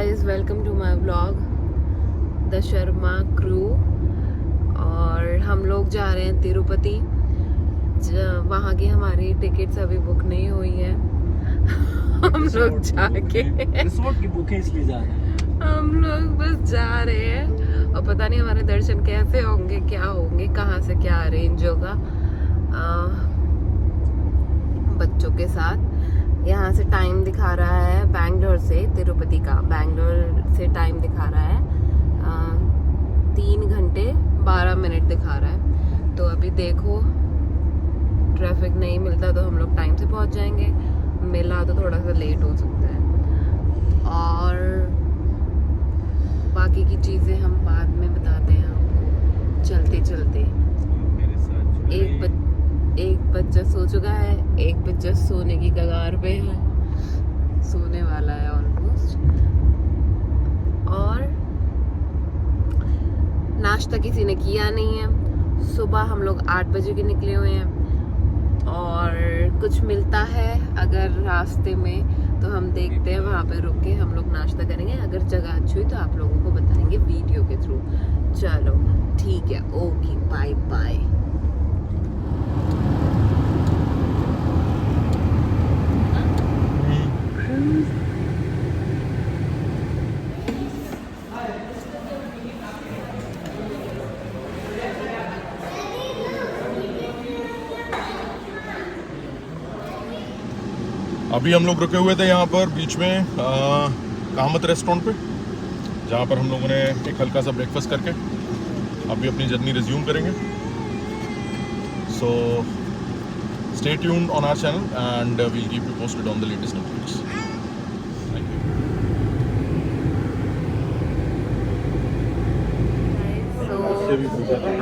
Guys, welcome to my vlog the Sharma crew. और हम लोग जा रहे हैं तिरुपति। वहाँ की हमारी टिकट्स अभी बुक नहीं हुई है। हम लोग जाके रिसोर्ट की बुक है इसलिए जा रहे हैं। हम लोग बस जा रहे हैं और पता नहीं हमारे दर्शन कैसे होंगे, क्या होंगे, कहाँ से क्या अरेंज होगा। बच्चों के साथ यहाँ से टाइम दिखा रहा है बैंगलोर से तिरुपति का। बैंगलोर से टाइम दिखा रहा है 3 घंटे 12 मिनट दिखा रहा है। तो अभी देखो, ट्रैफिक नहीं मिलता तो हम लोग टाइम से पहुँच जाएंगे, मिला तो थोड़ा सा लेट हो सकता है। और बाकी की चीज़ें हम बाद में बताते हैं आपको चलते चलते। एक बच्चा सो चुका है, एक बच्चा सोने की कगार पे है, सोने वाला है ऑलमोस्ट। और नाश्ता किसी ने किया नहीं है। सुबह हम लोग 8 बजे के निकले हुए हैं और कुछ मिलता है अगर रास्ते में तो हम देखते हैं, वहाँ पे रुक के हम लोग नाश्ता करेंगे। अगर जगह अच्छी हुई तो आप लोगों को बताएंगे वीडियो के थ्रू। चलो ठीक है, ओके, बाय बाय। अभी हम लोग रुके हुए थे यहाँ पर बीच में कामत रेस्टोरेंट पे, जहाँ पर हम लोगों ने एक हल्का सा ब्रेकफास्ट करके अभी अपनी जर्नी रिज्यूम करेंगे। So stay tuned on our channel and we'll keep you posted on the latest updates. Thank you.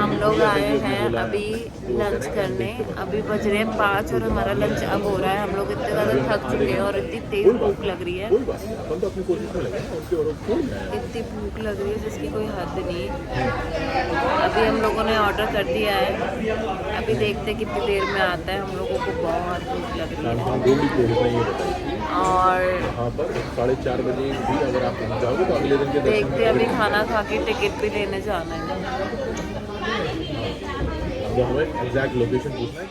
हम लोग आए हैं अभी लंच करने। अभी बज रहे हैं 5 और हमारा लंच अब हो रहा है। हम लोग इतने ज़्यादा थक चुके हैं और इतनी तेज़ भूख लग रही है, इतनी भूख लग रही है जिसकी कोई हद नहीं। अभी हम लोगों ने ऑर्डर कर दिया है, अभी देखते कितनी देर में आता है। हम लोगों को बहुत भूख लग रही है और 4:30 बजे भी अगर आप पहुँच जाओगे तो अगले दिन के देखते अभी खाना खा के टिकट भी लेने जाना है। एग्जैक्ट लोकेशन पूछना है।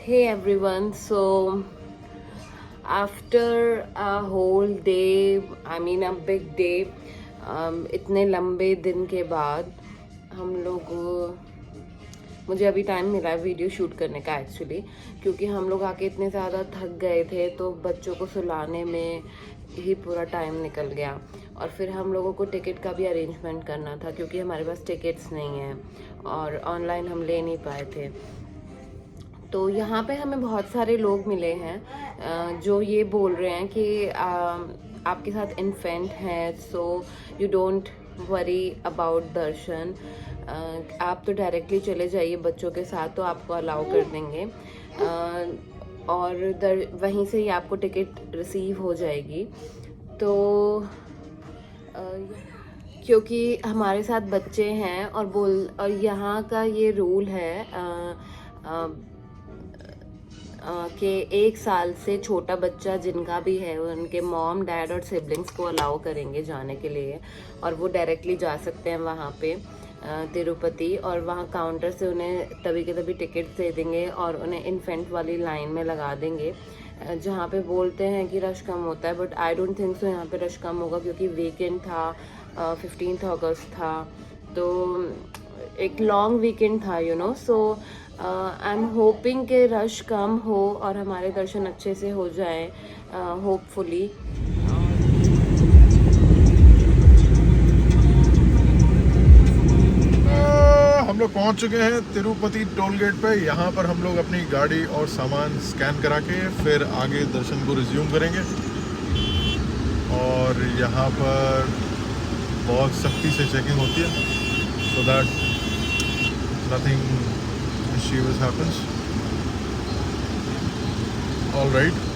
Hey everyone, so after a whole day, I mean a big day, इतने लंबे दिन के बाद हम लोग, मुझे अभी टाइम मिला है वीडियो शूट करने का एक्चुअली, क्योंकि हम लोग आके इतने ज़्यादा थक गए थे तो बच्चों को सुलाने में ही पूरा टाइम निकल गया। और फिर हम लोगों को टिकट का भी अरेंजमेंट करना था क्योंकि हमारे पास टिकट्स नहीं हैं और ऑनलाइन हम ले नहीं पाए थे। तो यहाँ पे हमें बहुत सारे लोग मिले हैं जो ये बोल रहे हैं कि आपके साथ इन्फेंट है, so you don't worry about Darshan, आप तो डायरेक्टली चले जाइए बच्चों के साथ, तो आपको अलाउ कर देंगे और वहीं से ही आपको टिकट रिसीव हो जाएगी। तो क्योंकि हमारे साथ बच्चे हैं और यहाँ का ये रूल है कि 1 साल से छोटा बच्चा जिनका भी है उनके मॉम, डैड और सिबलिंग्स को अलाउ करेंगे जाने के लिए और वो डायरेक्टली जा सकते हैं वहाँ पे तिरुपति। और वहाँ काउंटर से उन्हें तभी के तभी टिकट दे देंगे और उन्हें इन्फेंट वाली लाइन में लगा देंगे जहाँ पे बोलते हैं कि रश कम होता है, but I don't think so यहाँ पे रश कम होगा क्योंकि वीकेंड था, 15 अगस्त था, तो एक लॉन्ग वीकेंड था सो आई एम होपिंग कि रश कम हो और हमारे दर्शन अच्छे से हो जाए होपफुली। हम लोग पहुंच चुके हैं तिरुपति टोल गेट पे। यहाँ पर हम लोग अपनी गाड़ी और सामान स्कैन करा के फिर आगे दर्शन को रिज्यूम करेंगे। और यहाँ पर बहुत सख्ती से चेकिंग होती है so that nothing mischievous happens. All right.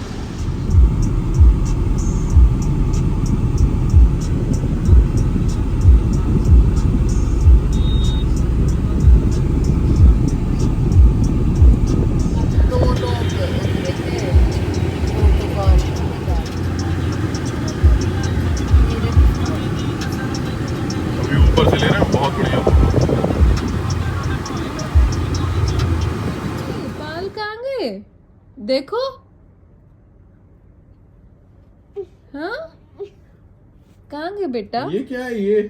देखो हाँ कहाँ गए बेटा ये क्या है ये?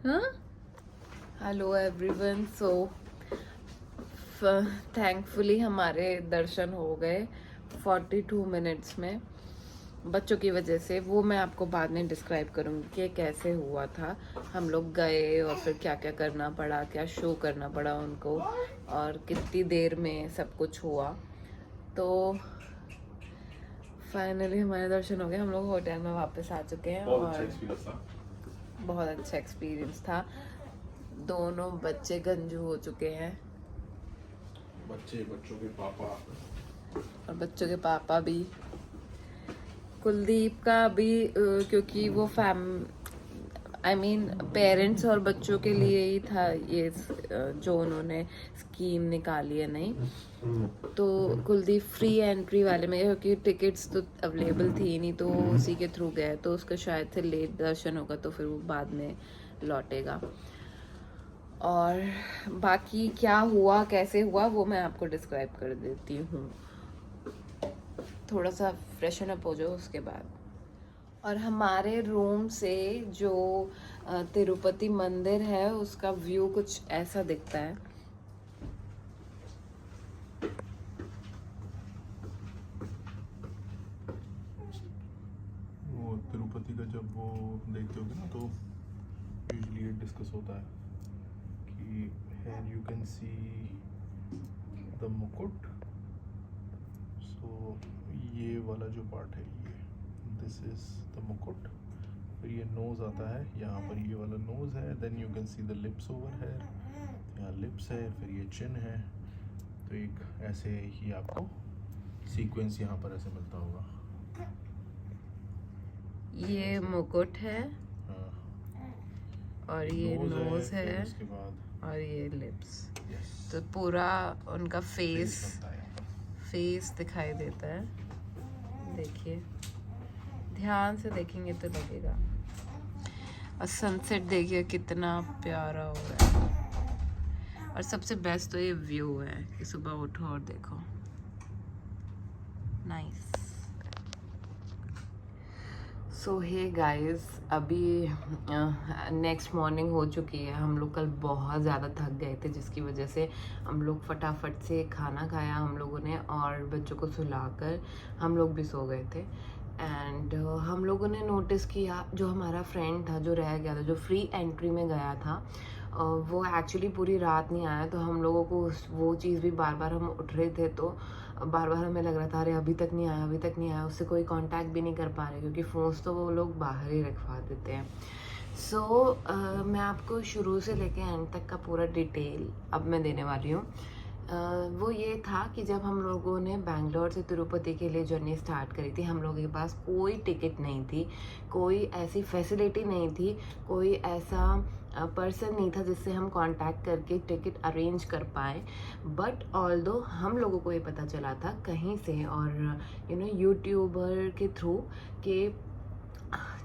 हाँ हेलो एवरीवन सो थैंकफुली हमारे दर्शन हो गए 42 मिनट्स में बच्चों की वजह से। वो मैं आपको बाद में डिस्क्राइब करूँगी कि कैसे हुआ था। हम लोग गए और फिर क्या क्या करना पड़ा, क्या शो करना पड़ा उनको और कितनी देर में सब कुछ हुआ। तो फाइनली हमारे दर्शन हो गए, हम लोग होटल में वापस आ चुके हैं और बहुत अच्छा एक्सपीरियंस था। दोनों बच्चे गंजू हो चुके हैं बच्चों के पापा और बच्चों के पापा भी। कुलदीप का भी क्योंकि वो पेरेंट्स और बच्चों के लिए ही था ये जो उन्होंने स्कीम निकाली है। नहीं तो कुलदीप फ्री एंट्री वाले में, क्योंकि टिकट्स तो अवेलेबल थी नहीं तो उसी के थ्रू गए, तो उसका शायद से लेट दर्शन होगा तो फिर वो बाद में लौटेगा। और बाकी क्या हुआ कैसे हुआ वो मैं आपको डिस्क्राइब कर देती हूँ। थोड़ा सा फ्रेशन अप हो जाओ उसके बाद। और हमारे रूम से जो तिरुपति मंदिर है उसका व्यू कुछ ऐसा दिखता है। वो तिरुपति का जब वो देखते होगे ना तो यूजुअली ये डिस्कस होता है कि here you can see the मुकुट। सो ये वाला जो पार्ट है ये दिस इज द मुकुट। फिर ये नोज आता है, यहाँ पर ये वाला नोज है। Then you can see the lips over है, यहाँ लिप्स है, फिर ये चिन है। तो एक ऐसे ही आपको सीक्वेंस यहाँ पर ऐसे मिलता होगा। ये मुकुट है हाँ, और ये नोज फिर है उसके बाद और ये लिप्स। यस तो पूरा उनका फेस बनता है यहाँ पर। फेस दिखाई देता है। देखिए ध्यान से देखेंगे तो लगेगा। और सनसेट देखिए कितना प्यारा हो रहा है। और सबसे बेस्ट तो ये व्यू है कि सुबह उठो और देखो। नाइस। सो हे गाइस, अभी नेक्स्ट मॉर्निंग हो चुकी है। हम लोग कल बहुत ज़्यादा थक गए थे जिसकी वजह से हम लोग फटाफट से खाना खाया हम लोगों ने और बच्चों को सुलाकर हम लोग भी सो गए थे। एंड हम लोगों ने नोटिस किया जो हमारा फ्रेंड था जो रह गया था, जो फ्री एंट्री में गया था, वो एक्चुअली पूरी रात नहीं आया। तो हम लोगों को वो चीज़ भी बार बार हम उठ रहे थे तो बार बार हमें लग रहा था अरे अभी तक नहीं आया, अभी तक नहीं आया। उससे कोई कांटेक्ट भी नहीं कर पा रहे क्योंकि फ़ोन्स तो वो लोग बाहर ही रखवा देते हैं। सो मैं आपको शुरू से लेके एंड तक का पूरा डिटेल अब मैं देने वाली हूँ। वो ये था कि जब हम लोगों ने बैंगलोर से तिरुपति के लिए जर्नी स्टार्ट करी थी, हम लोगों के पास कोई टिकट नहीं थी, कोई ऐसी फैसिलिटी नहीं थी, कोई ऐसा पर्सन नहीं था जिससे हम कांटेक्ट करके टिकट अरेंज कर पाए। बट ऑल्दो हम लोगों को ये पता चला था कहीं से और यूट्यूबर के थ्रू कि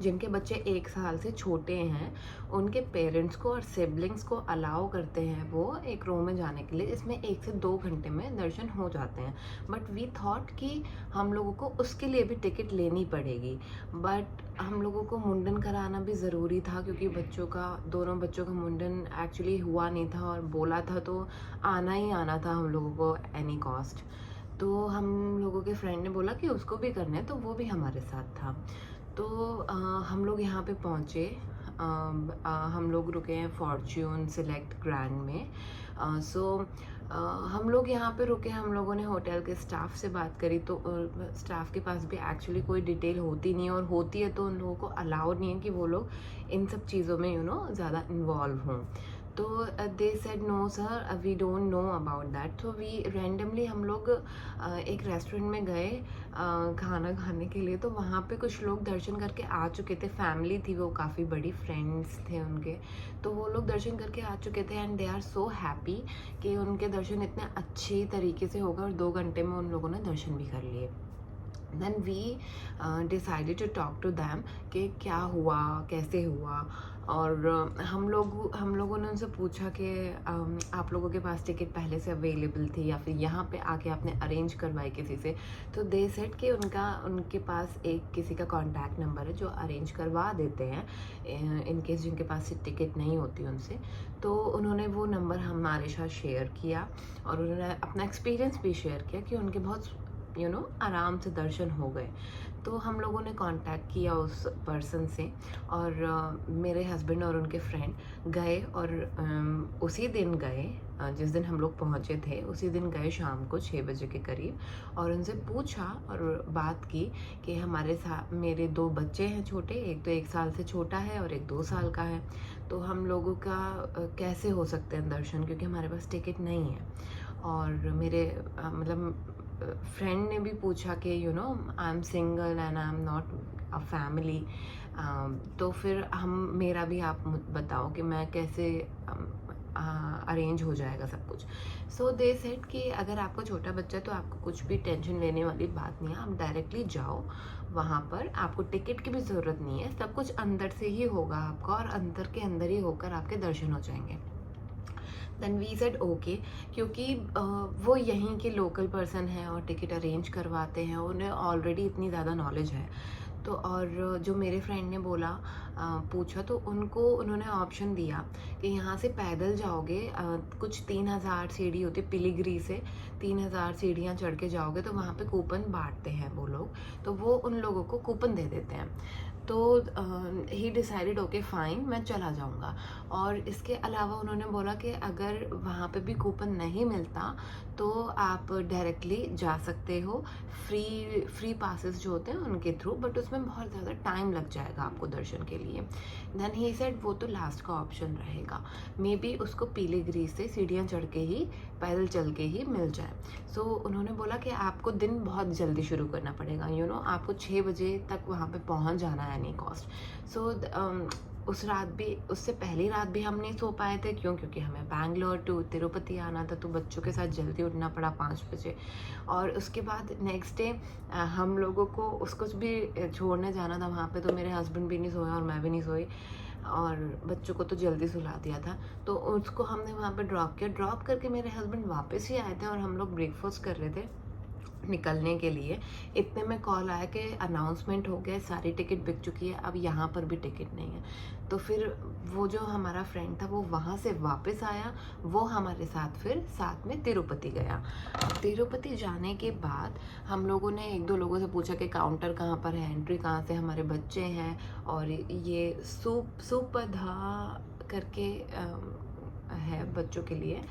जिनके बच्चे 1 साल से छोटे हैं उनके पेरेंट्स को और सिबलिंग्स को अलाउ करते हैं वो एक रो में जाने के लिए, इसमें 1 से 2 घंटे में दर्शन हो जाते हैं। बट वी थॉट कि हम लोगों को उसके लिए भी टिकट लेनी पड़ेगी। बट हम लोगों को मुंडन कराना भी ज़रूरी था क्योंकि दोनों बच्चों का मुंडन एक्चुअली हुआ नहीं था और बोला था तो आना ही आना था हम लोगों को एनी कॉस्ट। तो हम लोगों के फ्रेंड ने बोला कि उसको भी करना है तो वो भी हमारे साथ था। तो हम लोग यहाँ पे पहुँचे। हम लोग रुके हैं फॉर्च्यून सेलेक्ट ग्रैंड में। सो हम लोग यहाँ पे रुके। हम लोगों ने होटल के स्टाफ से बात करी तो स्टाफ के पास भी एक्चुअली कोई डिटेल होती नहीं है और होती है तो उन लोगों को अलाउड नहीं है कि वो लोग इन सब चीज़ों में ज़्यादा इन्वॉल्व हों। तो they said no sir we don't know about that. तो वी रैंडमली हम लोग एक रेस्टोरेंट में गए खाना खाने के लिए। तो वहाँ पे कुछ लोग दर्शन करके आ चुके थे, फैमिली थी वो काफ़ी बड़ी, फ्रेंड्स थे उनके। तो वो लोग दर्शन करके आ चुके थे and they are so happy कि उनके दर्शन इतने अच्छे तरीके से हो गए और 2 घंटे में उन लोगों ने दर्शन भी कर लिए। Then we decided to talk to them कि क्या हुआ, कैसे हुआ। और हम लोगों ने उनसे पूछा कि आप लोगों के पास टिकट पहले से अवेलेबल थी या फिर यहाँ पे आके आपने अरेंज करवाई किसी से। तो दे सेड कि उनके पास एक किसी का कॉन्टैक्ट नंबर है जो अरेंज करवा देते हैं इन केस जिनके पास टिकट नहीं होती उनसे। तो उन्होंने वो नंबर हमारे साथ शेयर किया और उन्होंने अपना एक्सपीरियंस भी शेयर किया कि उनके बहुत आराम से दर्शन हो गए। तो हम लोगों ने कांटेक्ट किया उस पर्सन से और मेरे हस्बैंड और उनके फ्रेंड गए और उसी दिन गए, जिस दिन हम लोग पहुँचे थे उसी दिन गए शाम को 6 बजे के करीब और उनसे पूछा और बात की कि हमारे साथ मेरे 2 बच्चे हैं छोटे, एक तो 1 साल से छोटा है और एक 2 साल का है, तो हम लोगों का कैसे हो सकते हैं दर्शन क्योंकि हमारे पास टिकट नहीं है। और मेरे मतलब फ्रेंड ने भी पूछा कि I am single and I am not a family, तो फिर मेरा भी आप बताओ कि मैं कैसे अरेंज हो जाएगा सब कुछ। सो दे सेड कि अगर आपको छोटा बच्चा है तो आपको कुछ भी टेंशन लेने वाली बात नहीं है, आप डायरेक्टली जाओ वहाँ पर, आपको टिकट की भी ज़रूरत नहीं है, सब कुछ अंदर से ही होगा आपका और अंदर के अंदर ही होकर आपके दर्शन हो जाएंगे। देन वी सेड ओके, क्योंकि वो यहीं के लोकल पर्सन हैं और टिकट अरेंज करवाते हैं, उन्हें ऑलरेडी इतनी ज़्यादा नॉलेज है। तो और जो मेरे फ्रेंड ने बोला पूछा तो उन्होंने ऑप्शन दिया कि यहाँ से पैदल जाओगे, कुछ 3000 सीढ़ी होती है पिलीग्री से, 3000 सीढ़ियाँ चढ़ के जाओगे तो वहाँ पे कूपन बांटते हैं वो लोग, तो वो उन लोगों को कूपन दे देते हैं। तो ही डिसाइडेड ओके फाइन, मैं चला जाऊँगा। और इसके अलावा उन्होंने बोला कि अगर वहाँ पे भी कूपन नहीं मिलता तो आप डायरेक्टली जा सकते हो फ्री पासेस जो होते हैं उनके थ्रू, बट उसमें बहुत ज़्यादा टाइम लग जाएगा आपको दर्शन के लिए। देन ही सेड वो तो लास्ट का ऑप्शन रहेगा, मे बी उसको पीलीगिरी से सीढ़ियाँ चढ़ के ही पैदल चल के ही मिल जाए। सो उन्होंने बोला कि आपको दिन बहुत जल्दी शुरू करना पड़ेगा, आपको 6 बजे तक वहाँ पे पहुँच जाना है एनी कॉस्ट। सो उस रात भी, उससे पहली रात भी हम नहीं सो पाए थे, क्योंकि हमें बैंगलोर टू तिरुपति आना था, तो बच्चों के साथ जल्दी उठना पड़ा 5 बजे। और उसके बाद नेक्स्ट डे हम लोगों को उसको भी छोड़ने जाना था वहाँ पे, तो मेरे हस्बैंड भी नहीं सोए और मैं भी नहीं सोई और बच्चों को तो जल्दी सुला दिया था। तो उसको हमने वहाँ पे ड्रॉप किया, ड्रॉप करके मेरे हस्बैंड वापस ही आए थे और हम लोग ब्रेकफास्ट कर रहे थे निकलने के लिए। इतने में कॉल आया कि अनाउंसमेंट हो गया, सारी टिकट बिक चुकी है, अब यहाँ पर भी टिकट नहीं है। तो फिर वो जो हमारा फ्रेंड था वो वहाँ से वापस आया, वो हमारे साथ फिर साथ में तिरुपति गया। तिरुपति जाने के बाद हम लोगों ने 1-2 लोगों से पूछा कि काउंटर कहाँ पर है, एंट्री कहाँ से, हमारे बच्चे हैं और ये सुपधा करके है बच्चों के लिए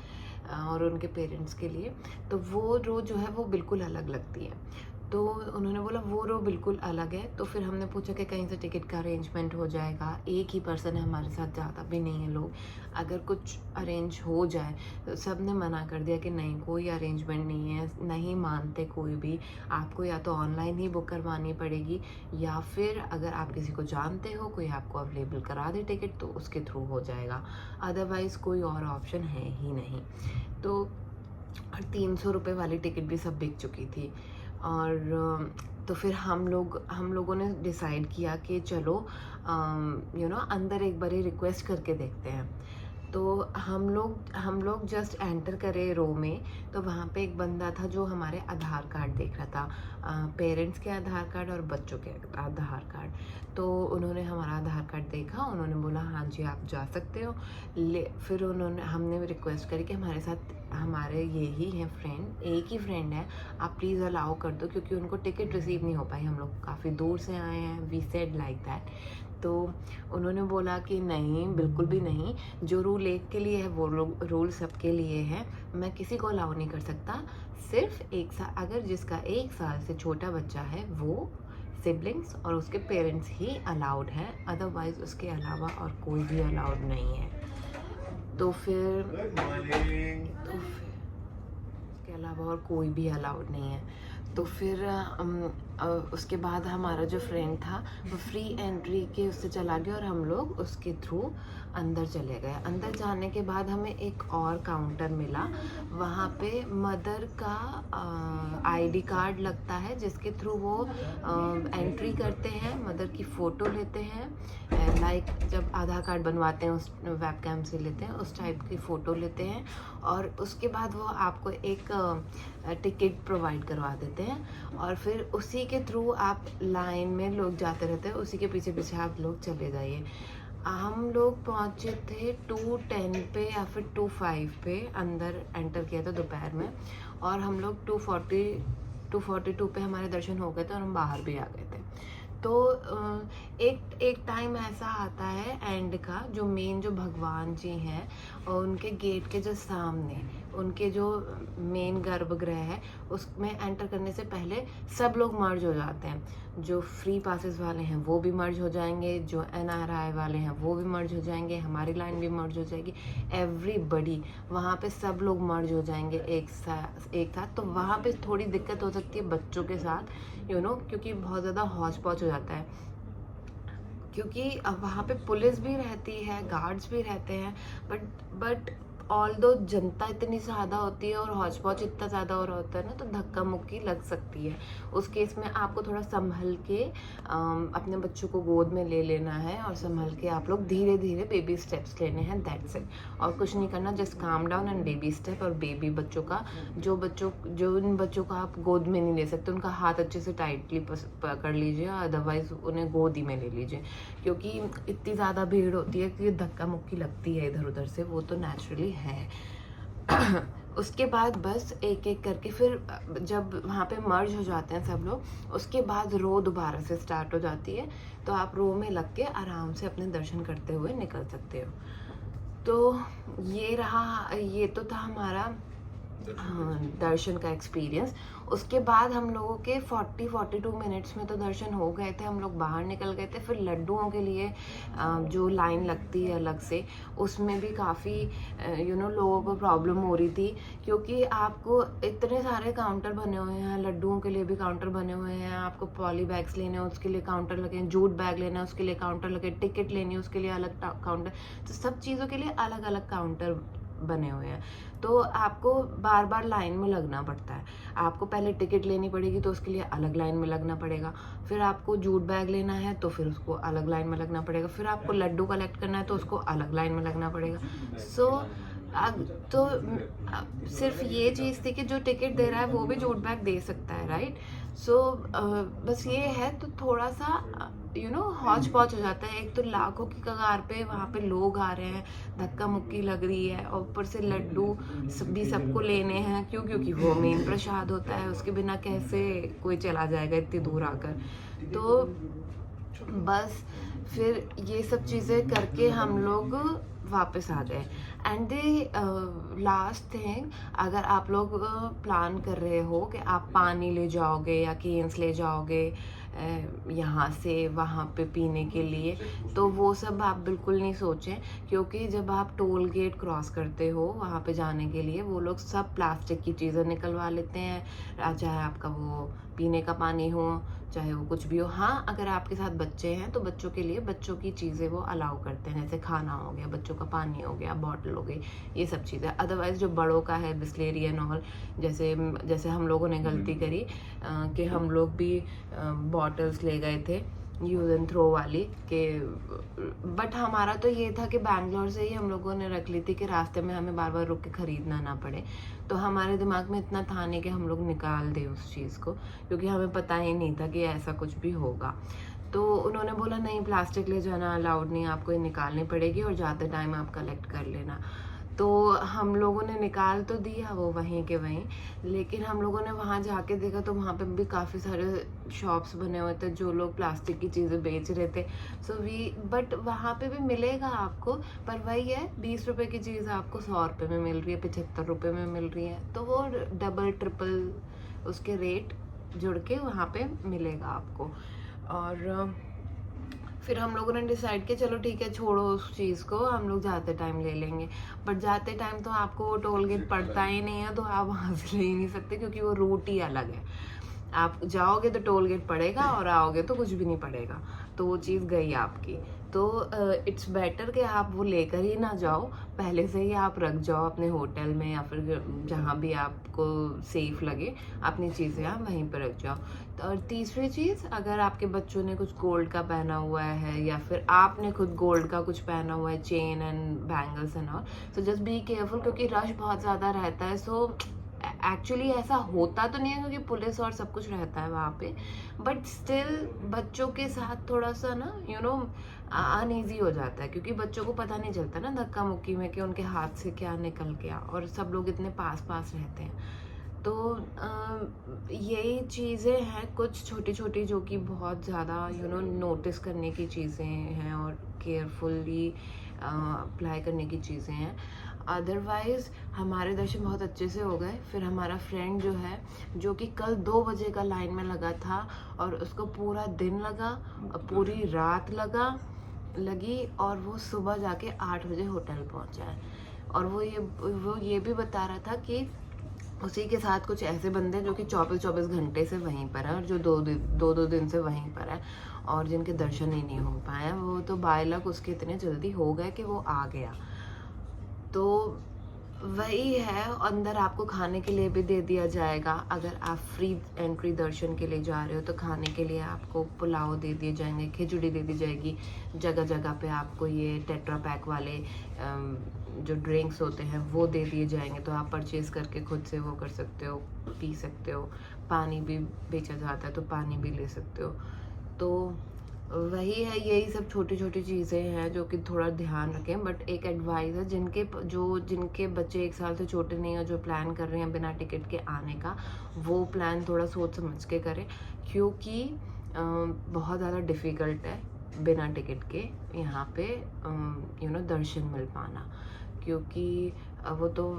और उनके पेरेंट्स के लिए, तो वो रो जो है वो बिल्कुल अलग लगती है। तो उन्होंने बोला वो रो बिल्कुल अलग है। तो फिर हमने पूछा कि कहीं से टिकट का अरेंजमेंट हो जाएगा, एक ही पर्सन है हमारे साथ, ज़्यादा भी नहीं है लोग, अगर कुछ अरेंज हो जाए। तो सब ने मना कर दिया कि नहीं, कोई अरेंजमेंट नहीं है, नहीं मानते कोई भी, आपको या तो ऑनलाइन ही बुक करवानी पड़ेगी या फिर अगर आप किसी को जानते हो, कोई आपको अवेलेबल करा दे टिकट तो उसके थ्रू हो जाएगा, अदरवाइज़ कोई और ऑप्शन है ही नहीं। तो 300 रुपये वाली टिकट भी सब बिक चुकी थी। और तो फिर हम लोगों ने डिसाइड किया कि चलो अंदर एक बार रिक्वेस्ट करके देखते हैं। तो हम लोग जस्ट एंटर करे रो में, तो वहाँ पे एक बंदा था जो हमारे आधार कार्ड देख रहा था, पेरेंट्स के आधार कार्ड और बच्चों के आधार कार्ड। तो उन्होंने हमारा आधार कार्ड देखा, उन्होंने बोला हाँ जी आप जा सकते हो। फिर हमने रिक्वेस्ट करी कि हमारे साथ हमारे यही हैं फ्रेंड, एक ही फ्रेंड है, आप प्लीज़ अलाउ कर दो, क्योंकि उनको टिकट रिसीव नहीं हो पाई, हम लोग काफ़ी दूर से आए हैं। We said like that. तो उन्होंने बोला कि नहीं, बिल्कुल भी नहीं, जो रूल एक के लिए है वो रूल सबके लिए है, मैं किसी को अलाउ नहीं कर सकता। सिर्फ 1 साल, अगर जिसका 1 साल से छोटा बच्चा है वो सिबलिंग्स और उसके पेरेंट्स ही अलाउड है, अदरवाइज़ उसके अलावा और कोई भी अलाउड नहीं है। तो फिर उसके अलावा और कोई भी अलाउड नहीं है। तो फिर उसके बाद हमारा जो फ्रेंड था वो फ्री एंट्री के उससे चला गया और हम लोग उसके थ्रू अंदर चले गए। अंदर जाने के बाद हमें एक और काउंटर मिला, वहाँ पे मदर का आईडी कार्ड लगता है जिसके थ्रू वो एंट्री करते हैं, मदर की फ़ोटो लेते हैं, लाइक जब आधार कार्ड बनवाते हैं उस वेबकैम से लेते हैं उस टाइप की फ़ोटो लेते हैं, और उसके बाद वो आपको एक टिकट प्रोवाइड करवा देते हैं और फिर उसी के थ्रू आप लाइन में लोग जाते रहते हैं, उसी के पीछे पीछे आप लोग चले जाइए। हम लोग पहुँचे थे 2:10 पे या फिर 2:05 पे अंदर एंटर किया था दोपहर में, और हम लोग 2:42 पे हमारे दर्शन हो गए थे और हम बाहर भी आ गए थे। तो एक टाइम ऐसा आता है एंड का, जो मेन जो भगवान जी हैं और उनके गेट के जो सामने उनके जो मेन गर्भगृह है उसमें एंटर करने से पहले सब लोग मर्ज हो जाते हैं। जो फ्री पासेस वाले हैं वो भी मर्ज हो जाएंगे, जो NRI वाले हैं वो भी मर्ज हो जाएंगे, हमारी लाइन भी मर्ज हो जाएगी, एवरीबडी वहाँ पे सब लोग मर्ज हो जाएंगे एक साथ। तो वहाँ पे थोड़ी दिक्कत हो सकती है बच्चों के साथ, क्योंकि बहुत ज़्यादा हौच पौच हो जाता है, क्योंकि वहाँ पे पुलिस भी रहती है, गार्ड्स भी रहते हैं, बट ऑल्दो जनता इतनी ज़्यादा होती है और हौच पौच इतना ज़्यादा हो रहा होता है ना, तो धक्का मुक्की लग सकती है। उस केस में आपको थोड़ा संभल के अपने बच्चों को गोद में ले लेना है और संभल के आप लोग धीरे धीरे बेबी स्टेप्स लेने हैं, दैट्स इट। और कुछ नहीं करना, just calm down and baby step. और बेबी बच्चों का जो उन बच्चों का आप गोद में नहीं ले सकते उनका हाथ अच्छे से टाइटली पकड़ लीजिए, अदरवाइज उन्हें गोद ही में ले लीजिए, क्योंकि इतनी ज़्यादा भीड़ होती है कि धक्का मुक्की लगती है इधर उधर से, वो तो नेचुरली है। उसके बाद बस एक एक करके फिर जब वहाँ पे मर्ज हो जाते हैं सब लोग, उसके बाद रो दोबारा से स्टार्ट हो जाती है, तो आप रो में लग के आराम से अपने दर्शन करते हुए निकल सकते हो। तो ये तो था हमारा दर्शन का एक्सपीरियंस। उसके बाद हम लोगों के 40-42 मिनट्स में तो दर्शन हो गए थे, हम लोग बाहर निकल गए थे। फिर लड्डुओं के लिए जो लाइन लगती है अलग से, उसमें भी काफ़ी लोगों को प्रॉब्लम हो रही थी, क्योंकि आपको इतने सारे काउंटर बने हुए हैं, लड्डुओं के लिए भी काउंटर बने हुए हैं, आपको पॉली बैग्स लेने हैं उसके लिए काउंटर लगे हैं, जूट बैग लेना है उसके लिए काउंटर लगे, टिकट लेनी है उसके लिए अलग काउंटर, तो सब चीज़ों के लिए अलग अलग काउंटर बने हुए हैं। तो आपको बार बार लाइन में लगना पड़ता है। आपको पहले टिकट लेनी पड़ेगी तो उसके लिए अलग लाइन में लगना पड़ेगा, फिर आपको जूट बैग लेना है तो फिर उसको अलग लाइन में लगना पड़ेगा, फिर आपको लड्डू कलेक्ट करना है तो उसको अलग लाइन में लगना पड़ेगा। तो सिर्फ ये चीज़ थी कि जो टिकट दे रहा है वो भी जूट बैग दे सकता है, राइट। बस ये है, तो थोड़ा सा हौच पौच हो जाता है। एक तो लाखों की कगार पे वहाँ पे लोग आ रहे हैं, धक्का मुक्की लग रही है, और ऊपर से लड्डू भी सबको लेने हैं, क्योंकि वो मेन प्रसाद होता है, उसके बिना कैसे कोई चला जाएगा इतनी दूर आकर। तो बस फिर ये सब चीज़ें करके हम लोग वापस आ गए। एंड द लास्ट थिंग, अगर आप लोग प्लान कर रहे हो कि आप पानी ले जाओगे या केन्स ले जाओगे यहाँ से वहाँ पे पीने के लिए, तो वो सब आप बिल्कुल नहीं सोचें, क्योंकि जब आप टोल गेट क्रॉस करते हो वहाँ पे जाने के लिए, वो लोग सब प्लास्टिक की चीज़ें निकलवा लेते हैं, चाहे आपका वो पीने का पानी हो, चाहे वो कुछ भी हो। हाँ, अगर आपके साथ बच्चे हैं तो बच्चों के लिए बच्चों की चीज़ें वो अलाउ करते हैं, जैसे खाना हो गया, बच्चों का पानी हो गया, बॉटल हो गई, ये सब चीज़ें। अदरवाइज़ जो बड़ों का है, बिस्लेरी एंड ऑल, जैसे हम लोगों ने गलती करी कि हम लोग भी बॉटल्स ले गए थे यूज़ एंड थ्रो वाली के, बट हमारा तो ये था कि बैंगलोर से ही हम लोगों ने रख ली थी कि रास्ते में हमें बार बार रुक के ख़रीदना ना पड़े। तो हमारे दिमाग में इतना था नहीं कि हम लोग निकाल दें उस चीज़ को, क्योंकि हमें पता ही नहीं था कि ऐसा कुछ भी होगा। तो उन्होंने बोला नहीं, प्लास्टिक ले जाना अलाउड नहीं, आपको ये निकालनी पड़ेगी और जाते टाइम आप कलेक्ट कर लेना। तो हम लोगों ने निकाल तो दिया वो वहीं के वहीं, लेकिन हम लोगों ने वहाँ जाके देखा तो वहाँ पे भी काफ़ी सारे शॉप्स बने हुए थे जो लोग प्लास्टिक की चीज़ें बेच रहे थे। बट वहाँ पे भी मिलेगा आपको, पर वही है, 20 रुपए की चीज़ आपको 100 रुपये में मिल रही है, 75 रुपये में मिल रही है, तो वो डबल ट्रिपल उसके रेट जुड़ के वहाँ पे मिलेगा आपको। और फिर हम लोगों ने डिसाइड किया चलो ठीक है, छोड़ो उस चीज़ को, हम लोग जाते टाइम ले लेंगे। बट जाते टाइम तो आपको वो टोल गेट पड़ता ही नहीं है, तो आप वहाँ से ले ही नहीं सकते, क्योंकि वो रूट ही अलग है। आप जाओगे तो टोल गेट पड़ेगा और आओगे तो कुछ भी नहीं पड़ेगा, तो वो चीज़ गई आपकी। तो इट्स बेटर कि आप वो लेकर ही ना जाओ, पहले से ही आप रख जाओ अपने होटल में या फिर जहाँ भी आपको सेफ लगे, अपनी चीज़ें आप वहीं पर रख जाओ। तो और तीसरी चीज़, अगर आपके बच्चों ने कुछ गोल्ड का पहना हुआ है या फिर आपने खुद गोल्ड का कुछ पहना हुआ है, chain and bangles and all, so just be careful, क्योंकि रश बहुत ज़्यादा रहता है। सो एक्चुअली ऐसा होता तो नहीं है क्योंकि पुलिस और सब कुछ रहता है वहाँ पे, बट स्टिल बच्चों के साथ थोड़ा सा ना अनईजी हो जाता है, क्योंकि बच्चों को पता नहीं चलता ना धक्का मुक्की में कि उनके हाथ से क्या निकल गया, और सब लोग इतने पास पास रहते हैं। तो यही चीज़ें हैं कुछ छोटी छोटी जो कि बहुत ज़्यादा नोटिस करने की चीज़ें हैं और केयरफुली अप्लाई करने की चीज़ें हैं। अदरवाइज़ हमारे दर्शन बहुत अच्छे से हो गए। फिर हमारा फ्रेंड जो है, जो कि कल 2 बजे का लाइन में लगा था और उसको पूरा दिन लगा और पूरी रात लगी और वो सुबह जाके 8 बजे होटल पहुंचा है। और वो ये भी बता रहा था कि उसी के साथ कुछ ऐसे बंदे हैं जो कि 24 घंटे से वहीं पर है और जो दो दिन से वहीं पर है और जिनके दर्शन ही नहीं हो पाए। वो तो बाय लक उसके इतने जल्दी हो गए कि वो आ गया। तो वही है, अंदर आपको खाने के लिए भी दे दिया जाएगा। अगर आप फ्री एंट्री दर्शन के लिए जा रहे हो तो खाने के लिए आपको पुलाव दे दिए जाएंगे, खिचड़ी दे दी जाएगी। जगह जगह पे आपको ये टेट्रा पैक वाले जो ड्रिंक्स होते हैं वो दे दिए जाएंगे, तो आप परचेज करके खुद से वो कर सकते हो, पी सकते हो। पानी भी बेचा जाता है तो पानी भी ले सकते हो। तो वही है, यही सब छोटी छोटी चीज़ें हैं जो कि थोड़ा ध्यान रखें। बट एक एडवाइस है, जिनके बच्चे 1 साल से छोटे नहीं है, जो प्लान कर रहे हैं बिना टिकट के आने का, वो प्लान थोड़ा सोच समझ के करें, क्योंकि बहुत ज़्यादा डिफ़िकल्ट है बिना टिकट के यहाँ पे दर्शन मिल पाना। क्योंकि वो तो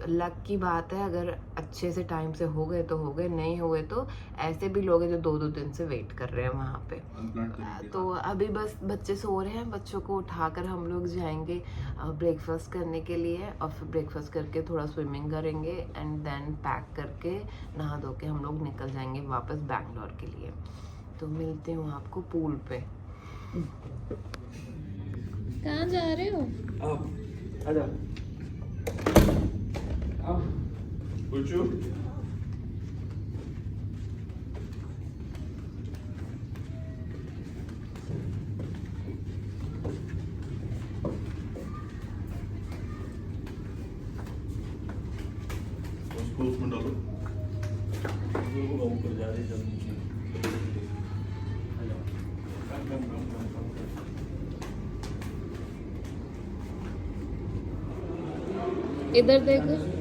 लक की बात है, अगर अच्छे से टाइम से हो गए तो हो गए, नहीं हुए तो ऐसे भी लोग हैं जो 2-2 दिन से वेट कर रहे हैं वहाँ पे। तो अभी बस बच्चे सो रहे हैं, बच्चों को उठाकर हम लोग जाएंगे ब्रेकफास्ट करने के लिए, और फिर ब्रेकफास्ट करके थोड़ा स्विमिंग करेंगे एंड देन पैक करके नहा धो के हम लोग निकल जाएंगे वापस बैंगलोर के लिए। तो मिलते हूँ आपको पूल पे। कहाँ जा रहे हो? आजा। Ucu. उसको उसमें डालो। वो ऊपर जा रही है। इधर देखो।